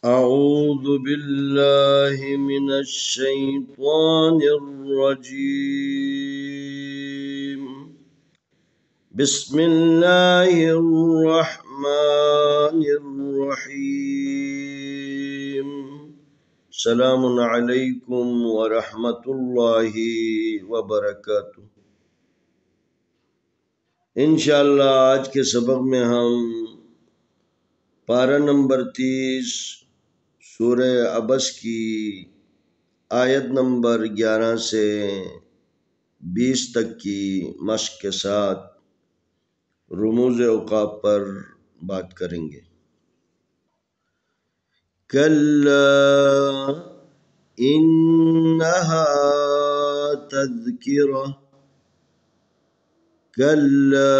أعوذ بالله من الشيطان الرجيم. بسم الله الرحمن الرحيم. السلام علیکم ورحمۃ اللہ وبرکاتہ۔ انشاءاللہ آج کے سبق میں ہم پارہ نمبر 30 سورہ عبس کی آیت نمبر 11 سے 20 تک کی مشق کے ساتھ رموز عقاب پر بات کریں گے۔ کلا انہا تذکرہ، کلا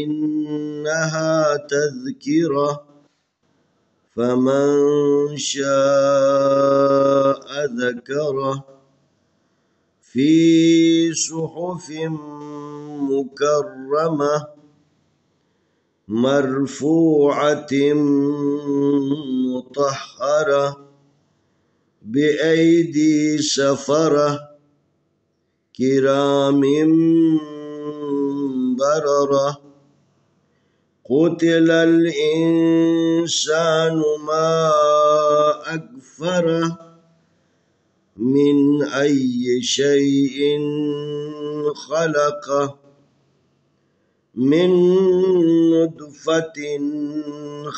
انہا تذکرہ فمن شاء ذکرہ فی صحف مکرمہ مرفوعۃ مطہرہ بأیدی سفرہ کرام بررہ قتل الانسان ما اکفرہ من ای شیء خلقہ من نطفة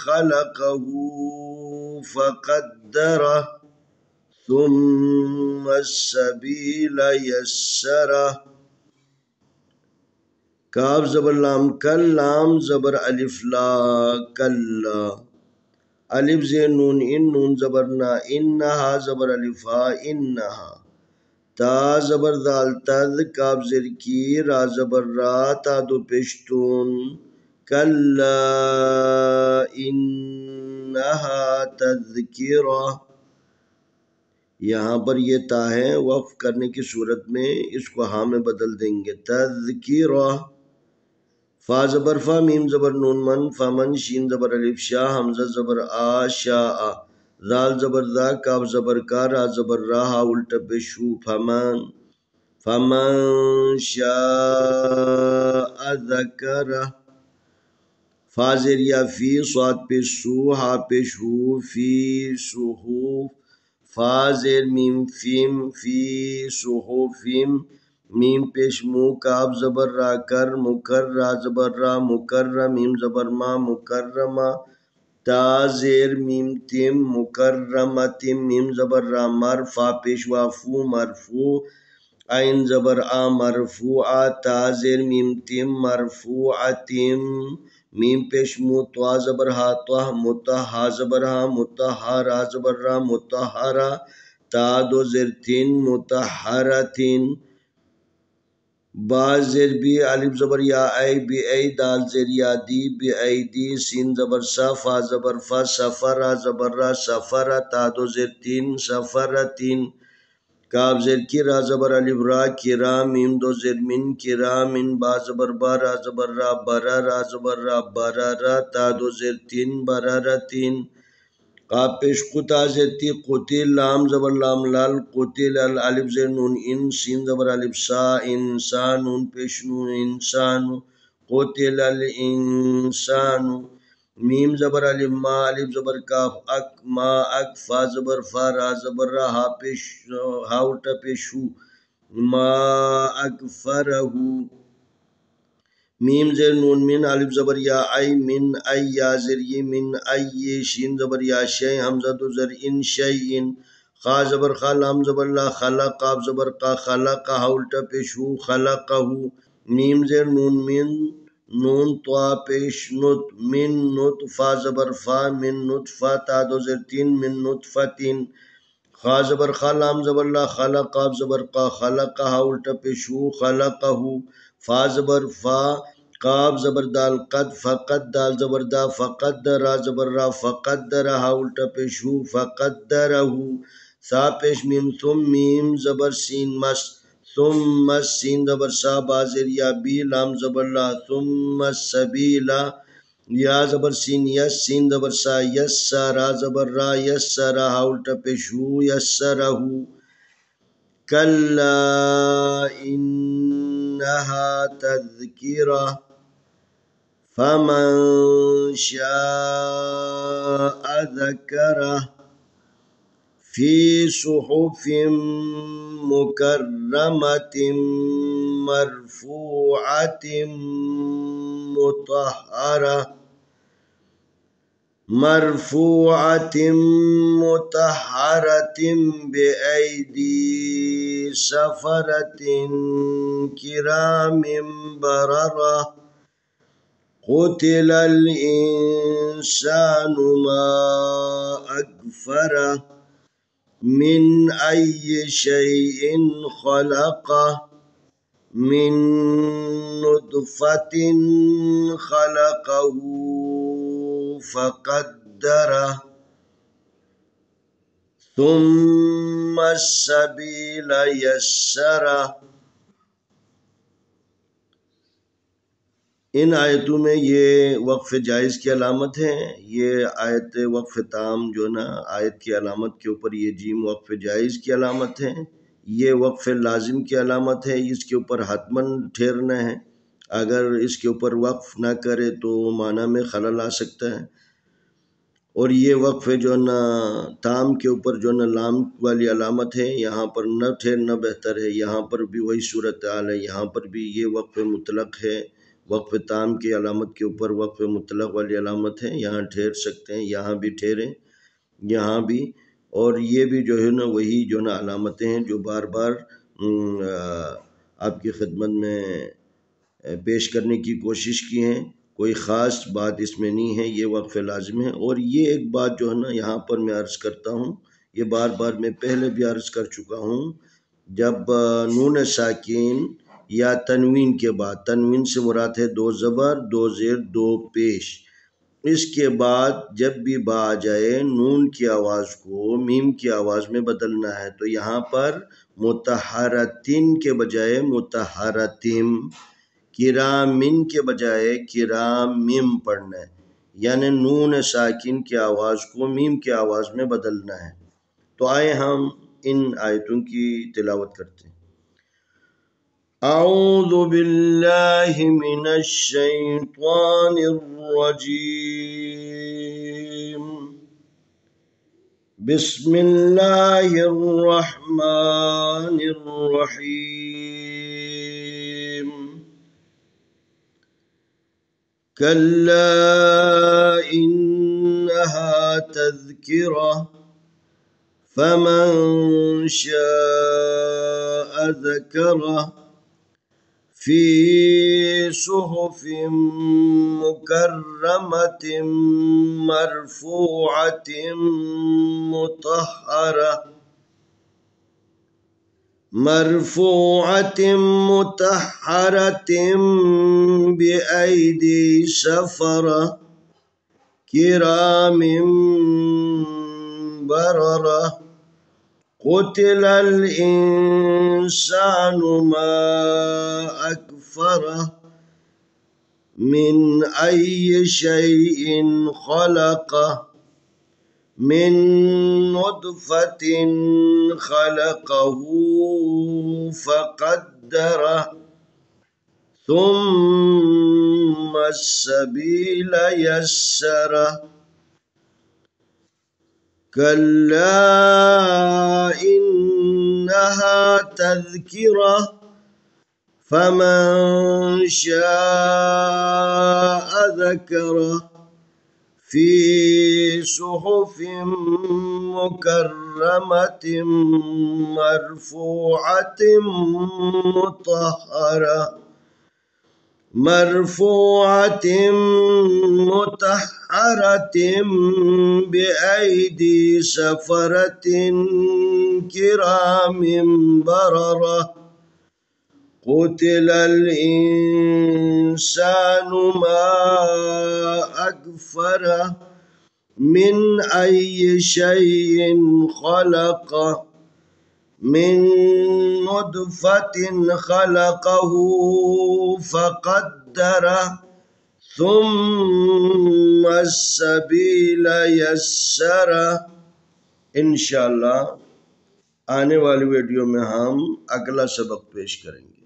خلقه فقدره ثم السبيل يسره۔ کاف زبر لام کل، لام زبر الف لا کلا، الف زین نون ان، نون زبر نا، انہا زبر الف ہا انہا، تا زبر دال تد، کاف زر کی، را زبر را، تا دو پشتون، کلا انہا تذکرہ۔ یہاں پر یہ تا ہے، وقف کرنے کی صورت میں اس کو ہاں میں بدل دیں گے، تذکرہ۔ فا زبر فا، میم زبر نون من، فمن، شین زبر الف شا، حمزہ زبر آ، شاء، زال زبر دا، کاف زبر کا، را زبر را، ہا الٹا پیشو، فمن، فمن شاء ذکرہ، فا زیر یا فی، صاد پیش سو، ہا پیش ہو، فی صحف، فا زیر میم فیم، فی صحفیم، میم پیش مو، کاف زبر را کر، مکر، را زبر را، مکرم، میم زبر ما، مکرمہ، تا زیر میم تیم، مکرمتیم، میم زبر را مر، فا پیش وافو، مرفوع، عین زبر آ، مرفوعہ، تا زیر میم تیم، مرفوعتیم، میم پیش مو، توا زبر ہا، توہ، متہا زبر ہا، متہارا زبر را، متہارا، تا دو زیر تین، متہرتین، با زیر بی، الف زبر یا ای، بی ای، دال زیر یا دی، بی ای دی، سین زبر سا، فا زبر فا، سفرا زبر را، سفرا، تا دو زیر تین، سفرتین، کاف زیر کی، را زبر الف را، کرام، میم دو زیر من، کرامن، با زبر با، را زبر را، برا، را زبر را، برارا، تا دو زیر تین، برارتین، قاف پیش قطع زیر تی، قتل، لام زبر لام لال، قتل، الف زیر نون ان، سین زبر الف سا، انسان، نون پیش نون، انسان، قتل الانسان، میم زبر الف ما، الف زبر کاف اک، ما اک، فا زبر فا، را زبر را، ہا پیش، ہا الٹا پیش ہو، ما اکفرہ، میم زیر نون من، الف زبر یا ای، من ای، یا زیر ی، من ای، شین زبر یا شی، حمزہ دو زر ان، شیئن، خا زبر خا، لام زبر لا، خلق، قاف زبر قا، خلق، ہا الٹا پیش ہو، خلقہ، میم زیر نون من، نون توا پیش نت، من نت، فا زبر فا، من نطفہ، تا دو زیر تین، من نطفتین، خا زبر خا، لام زبر لا، خلق، قاف زبر قا، خلقہ، ہا الٹا پیش ہو، خلقہ، فا زبر فا، قاف زبر دال قد، فقد، دال زبر دا، فقدر، را زبر را، فقدر، ہا الٹا پیش ہو، فقدرہ، سا پیش میم ثم، میم زبر سین مس، ثم سین زبر سا، با زیر یا بی، لام زبر لا، ثم السبیلا، یا زبر سین یس، سین زبر سا یس، سا را زبر را یس، سا را ہا الٹا پیش ہو، یس سا رہو. کلا انہا تذکرہ فمن شاء ذکرہ فی صحف مکرمۃ مرفوعۃ مطہرۃ بأیدی سفرۃ کرام بررہ. قتل الانسان ما اکفرہ من ای شیء خلقہ من نطفۃ خلقہ فقدرہ ثم السبیل یسرہ. ان آیتوں میں یہ وقف جائز کی علامت ہے. یہ آیت وقف تام جو نا آیت کی علامت کے اوپر یہ جیم وقف جائز کی علامت ہے. یہ وقف لازم کی علامت ہے، اس کے اوپر حتماً ٹھہرنا ہے. اگر اس کے اوپر وقف نہ کرے تو معنی میں خلل آ سکتا ہے. اور یہ وقف جو نا تام کے اوپر جو نا لام والی علامت ہے، یہاں پر نہ ٹھہرنا بہتر ہے. یہاں پر بھی وہی صورتحال ہے، یہاں پر بھی یہ وقف مطلق ہے. وقف تام کی علامت کے اوپر وقف مطلق والی علامت ہے، یہاں ٹھہر سکتے ہیں، یہاں بھی ٹھہریں، یہاں بھی. اور یہ بھی جو ہے نا وہی جو نا علامتیں ہیں جو بار بار آپ کی خدمت میں پیش کرنے کی کوشش کی ہیں. کوئی خاص بات اس میں نہیں ہے، یہ وقف لازم ہے. اور یہ ایک بات جو ہے نا یہاں پر میں عرض کرتا ہوں، یہ بار بار میں پہلے بھی عرض کر چکا ہوں. جب نون ساکین یا تنوین کے بعد، تنوین سے مراد ہے 2 زبر 2 زیر 2 پیش، اس کے بعد جب بھی با آ جائے نون کی آواز کو میم کی آواز میں بدلنا ہے. تو یہاں پر مطہرتن کے بجائے مطہرتم، کرامن کے بجائے کرامم پڑھنا ہے. یعنی نون ساکن کی آواز کو میم کی آواز میں بدلنا ہے. تو آئے ہم ان آیتوں کی تلاوت کرتے ہیں. اعوذ باللہ من الشیطان الرجیم. بسم اللہ الرحمن الرحیم. کلا انہا تذکرہ فمن شاء ذکرہ فی صحف مکرمۃ مرفوعۃ مطہرۃ بأیدی سفرہ کرام بررہ. قتل الانسان ما اکفرہ من ای شیء خلقہ من نطفۃ خلقہ فقدرہ ثم السبیل یسرہ. کلا انہا تذکرہ فمن شاء ذکرہ فی صحف مکرمۃ مرفوعۃ مطہرۃ بأیدی سفرۃ کرام بررہ. قتل الانسان ما اکفرہ من ای شیء خلقہ من نطفۃ خلقہ فقدرہ ثم السبیل یسرہ. انشاءاللہ آنے والی ویڈیو میں ہم اگلا سبق پیش کریں گے.